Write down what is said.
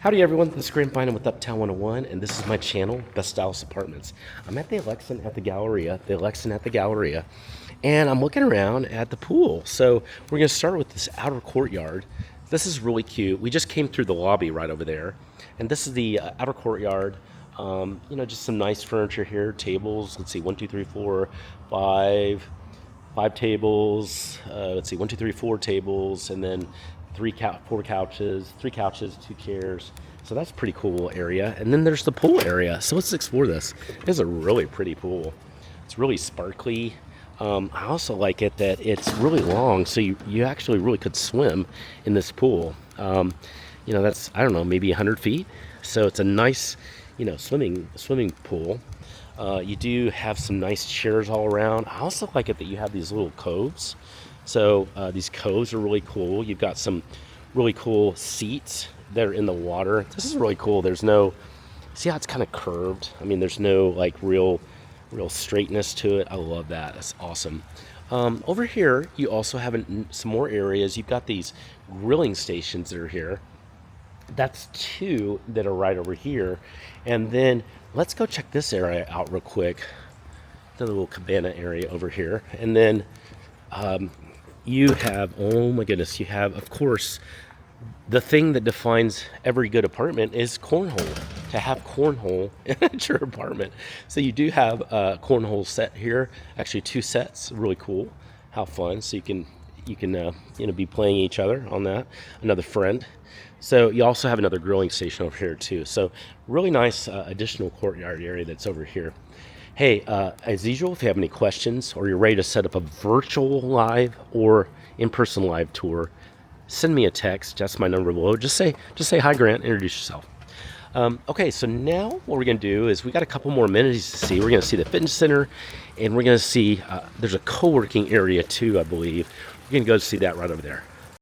Howdy everyone, this is Grant Bynum with Uptown 101, and this is my channel, Best Styles Apartments. I'm at the Alexan at the Galleria, and I'm looking around at the pool. So we're gonna start with this outer courtyard. This is really cute. We just came through the lobby right over there, and this is the outer courtyard. Just some nice furniture here, tables. Let's see, one, two, three, four, five tables. Let's see, one, two, three, four tables, and then four couches, three couches, two chairs. So that's a pretty cool area. And then there's the pool area. So let's explore this. It's a really pretty pool. It's really sparkly. I also like it that it's really long, so you actually really could swim in this pool. That's, I don't know, maybe 100 feet. So it's a nice, swimming pool. You do have some nice chairs all around. I also like it that you have these little coves. So these coves are really cool. You've got some really cool seats that are in the water. This is really cool. See how it's kind of curved? I mean, there's no like real straightness to it. I love that. That's awesome. Over here, you also have some more areas. You've got these grilling stations that are here. That's two that are right over here. And then let's go check this area out real quick. The little cabana area over here. And then you have, oh my goodness, you have, of course, the thing that defines every good apartment is cornhole. To have cornhole at your apartment. So you do have a cornhole set here. Actually, two sets. Really cool. How fun. So you can be playing each other on that. Another friend. So you also have another grilling station over here too. So really nice additional courtyard area that's over here. Hey, as usual, if you have any questions or you're ready to set up a virtual live or in-person live tour, send me a text. That's my number below. Just say hi, Grant. Introduce yourself. Okay, so now what we're going to do is we got a couple more amenities to see. We're going to see the fitness center, and we're going to see there's a co-working area too, I believe. We're going to go see that right over there.